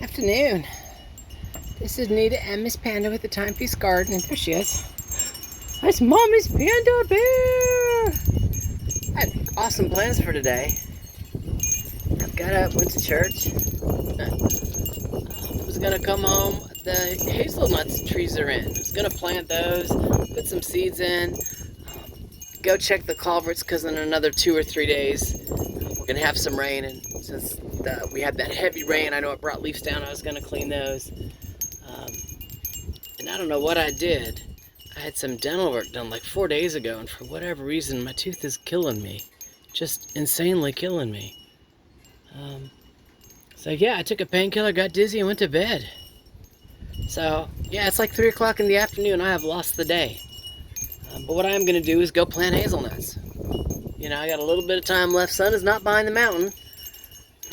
Afternoon. This is Nita and Miss Panda with the Timepiece Garden, and there she is. That's Mommy's Panda Bear! I had awesome plans for today. I got up, went to church. I was gonna come home. The hazelnuts trees are in. I was gonna plant those, put some seeds in, go check the culverts because in another 2 or 3 days we're gonna have some rain, and since we had that heavy rain, I know it brought leaves down. I was gonna clean those, and I don't know what I did. I had some dental work done like 4 days ago, and for whatever reason my tooth is killing me, just insanely killing me. So yeah, I took a painkiller, got dizzy, and went to bed. So yeah, it's like 3 o'clock in the afternoon. I have lost the day. But what I'm gonna do is go plant hazelnuts. You know, I got a little bit of time left. Sun is not behind the mountain.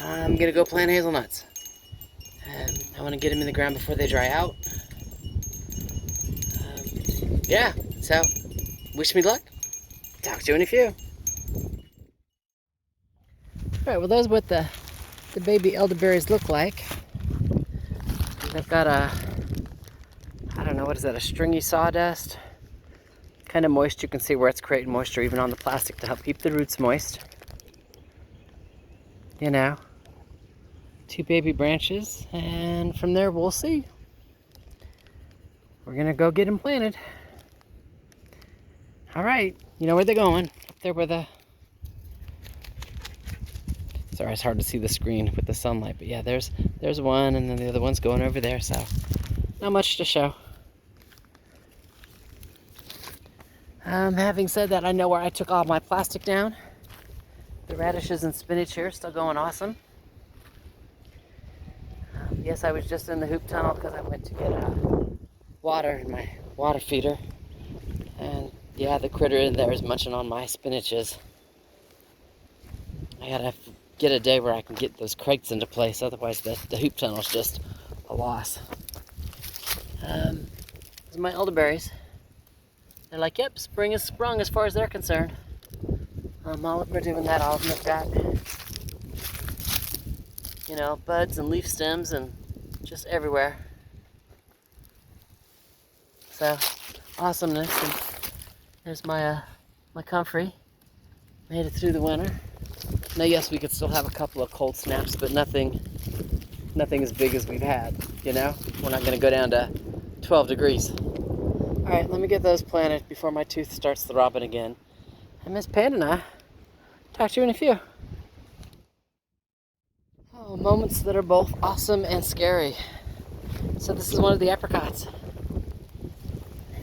I'm gonna go plant hazelnuts. I want to get them in the ground before they dry out. Yeah, so wish me luck. Talk to you in a few. Alright, well, those are what the baby elderberries look like. They've got a, I don't know, what is that, a stringy sawdust? Kind of moist. You can see where it's creating moisture even on the plastic to help keep the roots moist. You know, 2 baby branches, and from there we'll see. We're gonna go get them planted. All right, you know where they're going. Up there where the, sorry, it's hard to see the screen with the sunlight, but yeah, there's one, and then the other one's going over there, so not much to show. Having said that, I know where I took all my plastic down. The radishes and spinach here are still going awesome. Yes, I was just in the hoop tunnel because I went to get water in my water feeder. And yeah, the critter in there is munching on my spinaches. I gotta get a day where I can get those crates into place, otherwise the hoop tunnel is just a loss. These are my elderberries. They're like, yep, spring is sprung as far as they're concerned. All of them are doing that. All of them have got, you know, buds and leaf stems and just everywhere. So, awesomeness. And there's my my comfrey. Made it through the winter. Now, yes, we could still have a couple of cold snaps, but nothing as big as we've had, you know? We're not gonna go down to 12 degrees. All right, let me get those planted before my tooth starts throbbing again. And Miss Panda and I, talk to you in a few. Oh, moments that are both awesome and scary. So this is one of the apricots.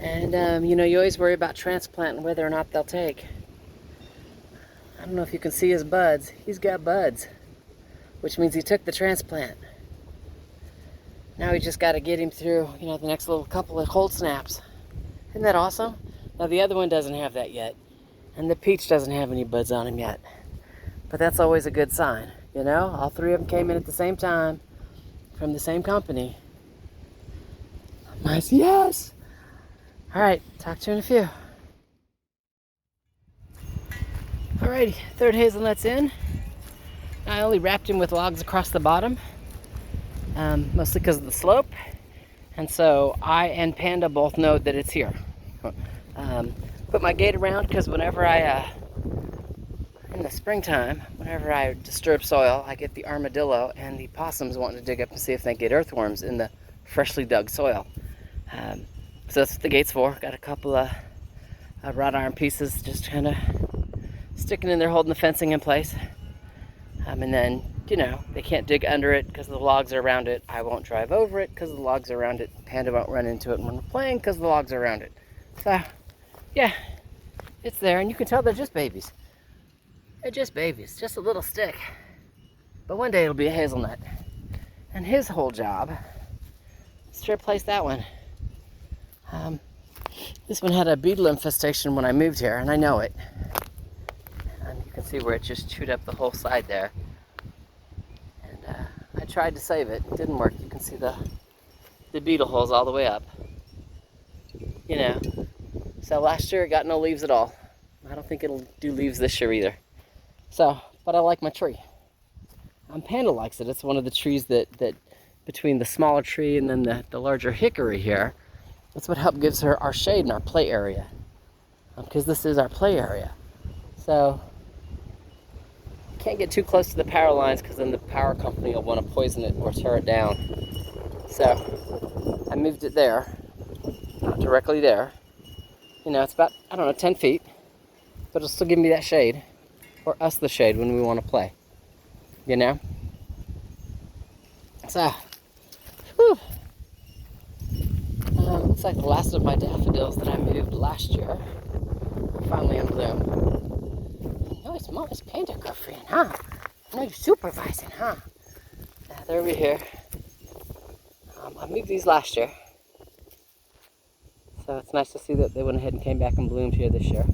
And you know, you always worry about transplant and whether or not they'll take. I don't know if you can see his buds. He's got buds, which means he took the transplant. Now we just got to get him through, you know, the next little couple of cold snaps. Isn't that awesome? Now the other one doesn't have that yet, and the peach doesn't have any buds on him yet. But that's always a good sign, you know? All 3 of them came in at the same time from the same company. Nice, yes! All right, talk to you in a few. Alrighty, 3rd hazelnut's in. I only wrapped him with logs across the bottom, mostly because of the slope. And so I and Panda both know that it's here. Put my gate around because whenever in the springtime, whenever I disturb soil, I get the armadillo and the possums wanting to dig up and see if they get earthworms in the freshly dug soil. So that's what the gate's for. Got a couple of wrought iron pieces just kind of sticking in there, holding the fencing in place. And then, you know, they can't dig under it because the logs are around it. I won't drive over it because the logs are around it. Panda won't run into it when we're playing because the logs are around it. So, yeah, it's there, and you can tell they're just babies. They're just babies, just a little stick. But one day it'll be a hazelnut. And his whole job is to replace that one. This one had a beetle infestation when I moved here, and I know it. And you can see where it just chewed up the whole side there. And I tried to save it. It didn't work. You can see the beetle holes all the way up. You know. So last year it got no leaves at all. I don't think it'll do leaves this year either. So, but I like my tree. Panda likes it. It's one of the trees that between the smaller tree and then the larger hickory here. That's what helps gives her our shade in our play area. Because this is our play area. So, can't get too close to the power lines because then the power company will want to poison it or tear it down. So, I moved it there, directly there. You know, it's about, I don't know, 10 feet. But it'll still give me that shade, or us the shade when we want to play. You know? So, whew. Looks like the last of my daffodils that I moved last year are finally in bloom. Nice, Mama's panda girlfriend, huh? I know you're supervising, huh? Yeah, they're over here. I moved these last year. So it's nice to see that they went ahead and came back and bloomed here this year.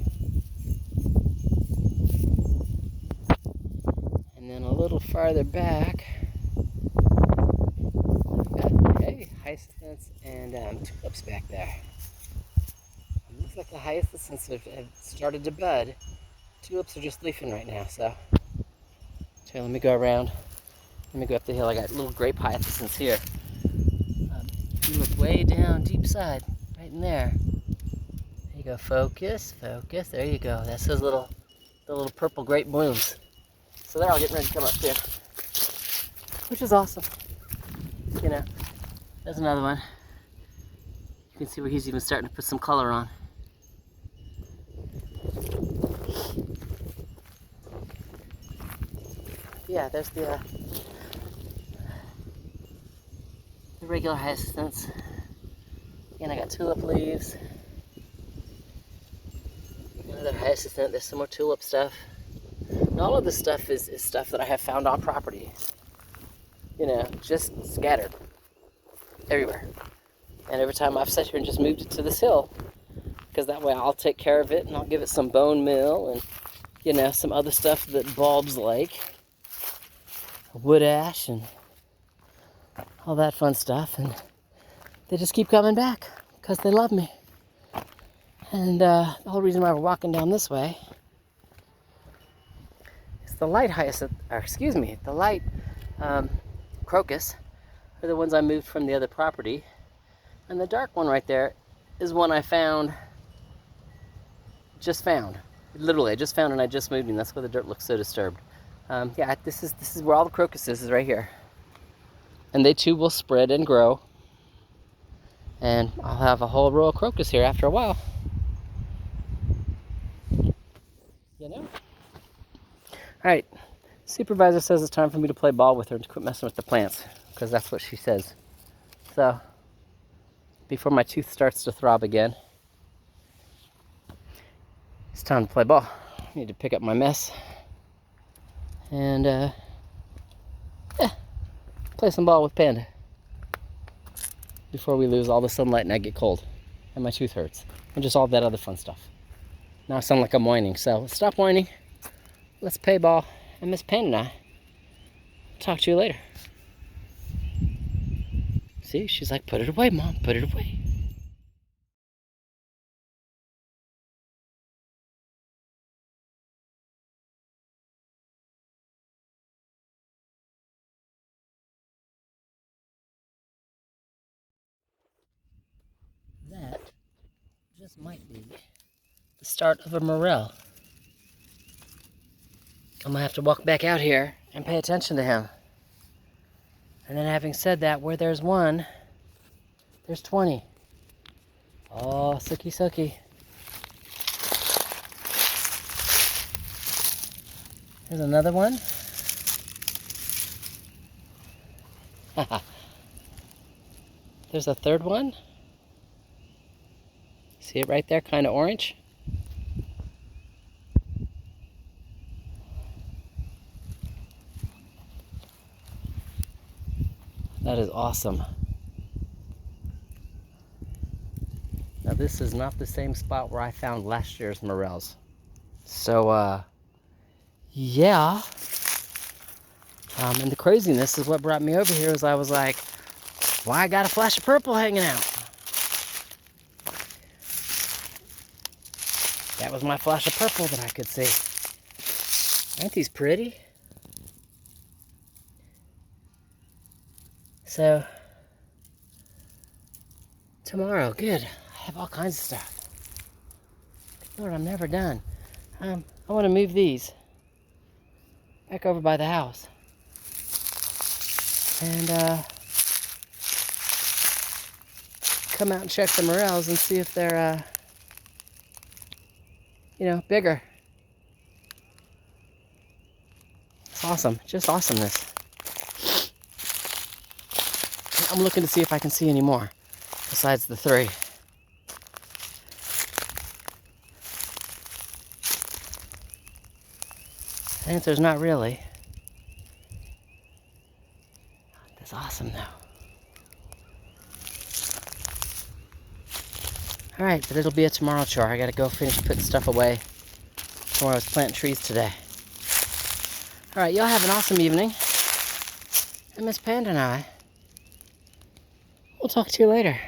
And then a little farther back, hey, hyacinths and tulips back there. It looks like the hyacinths have started to bud. Tulips are just leafing right now, so. Here, let me go around. Let me go up the hill. I got little grape hyacinths here. You look way down, deep side, right in there. There you go, focus, focus. There you go. That's those the little purple grape blooms. So they're all getting ready to come up too, which is awesome. You know, there's another one. You can see where he's even starting to put some color on. Yeah, there's the regular hyacinths. Again, I got tulip leaves. Another hyacinth. There's some more tulip stuff. And all of this stuff is stuff that I have found on property. You know, just scattered everywhere. And every time I've sat here and just moved it to this hill, because that way I'll take care of it and I'll give it some bone meal and, you know, some other stuff that bulbs like. Wood ash and all that fun stuff. And they just keep coming back because they love me. And the whole reason why we're walking down this way is the light hyacinth, or excuse me, the light crocus are the ones I moved from the other property. And the dark one right there is one I found, just found. Literally, I just found and I just moved, and that's why the dirt looks so disturbed. Yeah, this is where all the crocus is right here. And they too will spread and grow. And I'll have a whole row of crocus here after a while. You know? Alright, supervisor says it's time for me to play ball with her and to quit messing with the plants, because that's what she says. So, before my tooth starts to throb again, it's time to play ball. I need to pick up my mess and yeah, play some ball with Panda before we lose all the sunlight and I get cold and my tooth hurts and just all that other fun stuff. Now I sound like I'm whining, so stop whining. Let's play ball. And Miss Panda and I talk to you later. See, she's like, put it away, Mom, put it away. That just might be the start of a morel. I'm gonna have to walk back out here and pay attention to him. And then having said that, where there's one, there's 20. Oh, sucky sucky. There's another one. There's a third one. See it right there, kind of orange? That is awesome. Now this is not the same spot where I found last year's morels. So, yeah. And the craziness is what brought me over here is I was like, why I got a flash of purple hanging out? That was my flash of purple that I could see. Aren't these pretty? So, tomorrow, good. I have all kinds of stuff. Lord, I'm never done. I want to move these back over by the house. And come out and check the morels and see if they're, bigger. It's awesome. Just awesomeness. I'm looking to see if I can see any more besides the 3. The answer's not really. That's awesome, though. Alright, but it'll be a tomorrow chore. I gotta go finish putting stuff away from where I was planting trees today. Alright, y'all have an awesome evening. And Miss Panda and I, we'll talk to you later.